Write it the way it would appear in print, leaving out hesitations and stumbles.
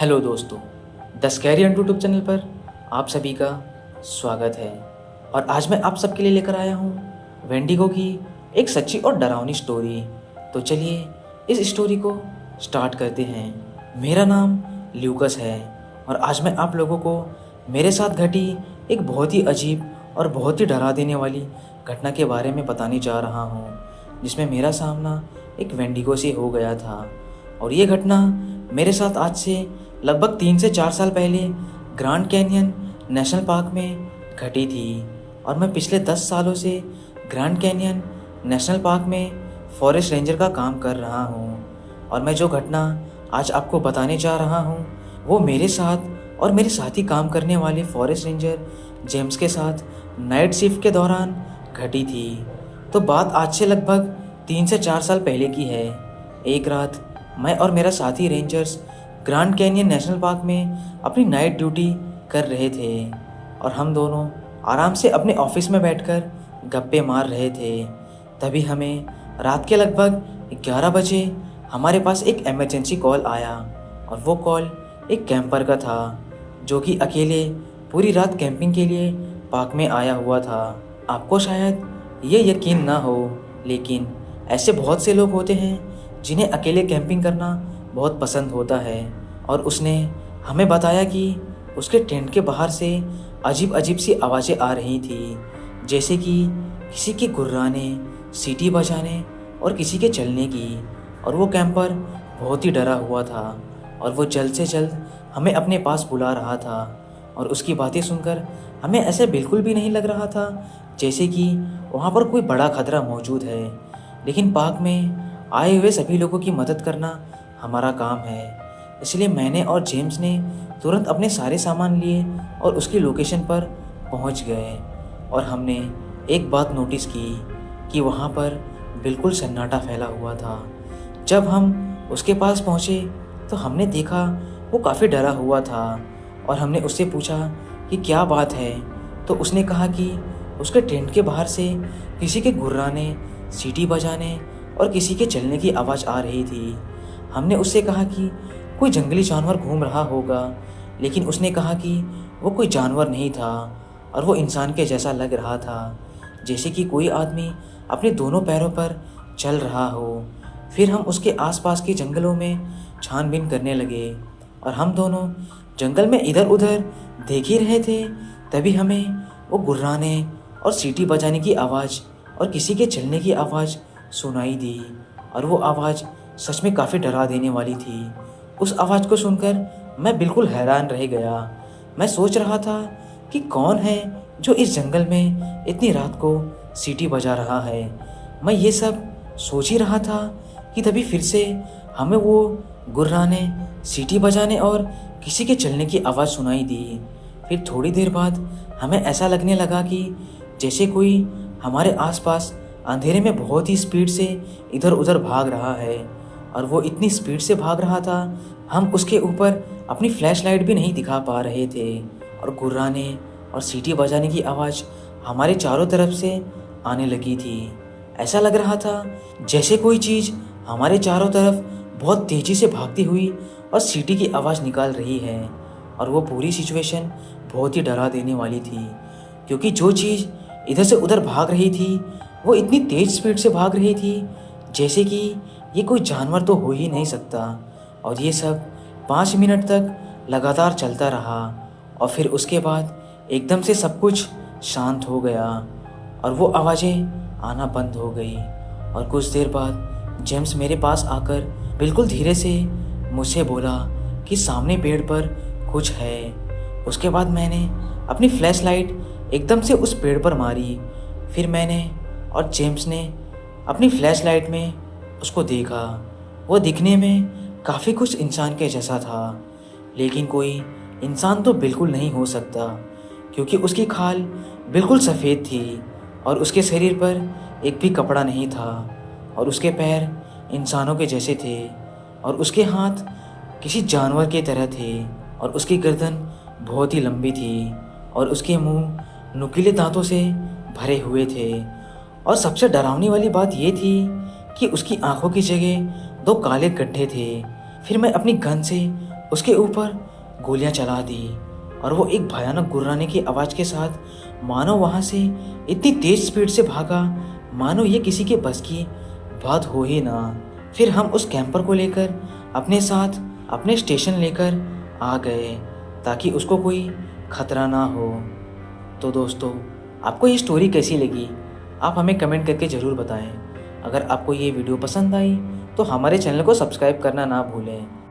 Hello दोस्तों, the scary Hunt YouTube channel पर आप सभी का स्वागत है। और आज मैं आप सबके लिए लेकर आया हूँ वेंडिगो की एक सच्ची और डरावनी स्टोरी। तो चलिए इस स्टोरी को स्टार्ट करते हैं। मेरा नाम ल्यूकस है और आज मैं आप लोगों को मेरे साथ घटी एक बहुत ही अजीब और बहुत ही डरा देने वाली घटना के बारे में बताने जा रहा हूँ, जिसमें मेरा सामना एक वेंडिगो से हो गया था। और ये घटना मेरे साथ आज से लगभग 3 से 4 साल पहले ग्रैंड कैनियन नेशनल पार्क में घटी थी। और मैं पिछले 10 सालों से ग्रैंड कैनियन नेशनल पार्क में फॉरेस्ट रेंजर का काम कर रहा हूँ। और मैं जो घटना आज आपको बताने जा रहा हूँ वो मेरे साथ और मेरे साथ ही काम करने वाले फॉरेस्ट रेंजर जेम्स के साथ नाइट शिफ्ट के दौरान घटी थी। तो बात आज से लगभग 3 से 4 साल पहले की है। एक रात मैं और मेरा साथी rangers grand canyon national park में अपनी नाइट ड्यूटी कर रहे थे और हम दोनों आराम से अपने ऑफिस में बैठकर गप्पे मार रहे थे। तभी हमें रात के लगभग 11 बजे हमारे पास एक इमरजेंसी कॉल आया और वो कॉल एक कैंपर का था जो कि अकेले पूरी रात कैंपिंग के लिए पार्क में आया हुआ था। आपको शायद ये यकीन ना हो, लेकिन ऐसे बहुत से लोग होते हैं जिन्हें अकेले कैंपिंग करना बहुत पसंद होता है। और उसने हमें बताया कि उसके टेंट के बाहर से अजीब अजीब सी आवाज़ें आ रही थी, जैसे कि किसी के गुर्राने, सीटी बजाने और किसी के चलने की। और वो कैंपर बहुत ही डरा हुआ था और वो जल्द से जल्द हमें अपने पास बुला रहा था। और उसकी बातें सुनकर हमें ऐसे बिल्कुल भी नहीं लग रहा था जैसे कि वहाँ पर कोई बड़ा खतरा मौजूद है। लेकिन पार्क में आए हुए सभी लोगों की मदद करना हमारा काम है, इसलिए मैंने और जेम्स ने तुरंत अपने सारे सामान लिए और उसकी लोकेशन पर पहुंच गए। और हमने एक बात नोटिस की कि वहां पर बिल्कुल सन्नाटा फैला हुआ था। जब हम उसके पास पहुंचे तो हमने देखा वो काफ़ी डरा हुआ था और हमने उससे पूछा कि क्या बात है। तो उसने कहा कि उसके टेंट के बाहर से किसी के गुर्राने, सीटी बजाने और किसी के चलने की आवाज़ आ रही थी। हमने उससे कहा कि कोई जंगली जानवर घूम रहा होगा, लेकिन उसने कहा कि वो कोई जानवर नहीं था और वो इंसान के जैसा लग रहा था, जैसे कि कोई आदमी अपने दोनों पैरों पर चल रहा हो। फिर हम उसके आसपास के जंगलों में छानबीन करने लगे और हम दोनों जंगल में इधर उधर देख ही रहे थे। तभी हमें वो गुर्राने और सीटी बजाने की आवाज़ और किसी के चलने की आवाज़ सुनाई दी। और वो आवाज़ सच में काफ़ी डरा देने वाली थी। उस आवाज़ को सुनकर मैं बिल्कुल हैरान रह गया। मैं सोच रहा था कि कौन है जो इस जंगल में इतनी रात को सीटी बजा रहा है। मैं ये सब सोच ही रहा था कि तभी फिर से हमें वो गुर्राने, सीटी बजाने और किसी के चलने की आवाज़ सुनाई दी। फिर थोड़ी देर बाद हमें ऐसा लगने लगा कि जैसे कोई हमारे आसपास अंधेरे में बहुत ही स्पीड से इधर उधर भाग रहा है। और वो इतनी स्पीड से भाग रहा था हम उसके ऊपर अपनी फ्लैश लाइट भी नहीं दिखा पा रहे थे। और गुर्राने और सीटी बजाने की आवाज़ हमारे चारों तरफ से आने लगी थी। ऐसा लग रहा था जैसे कोई चीज़ हमारे चारों तरफ बहुत तेज़ी से भागती हुई और सीटी की आवाज़ निकाल रही है। और वो पूरी सिचुएशन बहुत ही डरा देने वाली थी, क्योंकि जो चीज़ इधर से उधर भाग रही थी वो इतनी तेज़ स्पीड से भाग रही थी जैसे कि ये कोई जानवर तो हो ही नहीं सकता। और ये सब 5 मिनट तक लगातार चलता रहा और फिर उसके बाद एकदम से सब कुछ शांत हो गया और वो आवाज़ें आना बंद हो गई। और कुछ देर बाद जेम्स मेरे पास आकर बिल्कुल धीरे से मुझसे बोला कि सामने पेड़ पर कुछ है। उसके बाद मैंने अपनी फ्लैश लाइट एकदम से उस पेड़ पर मारी। फिर मैंने और जेम्स ने अपनी फ्लैश लाइट में उसको देखा। वो दिखने में काफ़ी कुछ इंसान के जैसा था, लेकिन कोई इंसान तो बिल्कुल नहीं हो सकता, क्योंकि उसकी खाल बिल्कुल सफ़ेद थी और उसके शरीर पर एक भी कपड़ा नहीं था। और उसके पैर इंसानों के जैसे थे और उसके हाथ किसी जानवर के तरह थे। और उसकी गर्दन बहुत ही लंबी थी और उसके मुंह नुकीले दांतों से भरे हुए थे। और सबसे डरावनी वाली बात ये थी कि उसकी आंखों की जगह 2 काले गड्ढे थे। फिर मैं अपनी गन से उसके ऊपर गोलियां चला दी और वो एक भयानक गुर्राने की आवाज़ के साथ मानो वहाँ से इतनी तेज स्पीड से भागा मानो ये किसी के बस की बात हो ही ना। फिर हम उस कैंपर को लेकर अपने साथ अपने स्टेशन लेकर आ गए ताकि उसको कोई खतरा ना हो। तो दोस्तों, आपको ये स्टोरी कैसी लगी आप हमें कमेंट करके ज़रूर बताएं। अगर आपको ये वीडियो पसंद आई तो हमारे चैनल को सब्सक्राइब करना ना भूलें।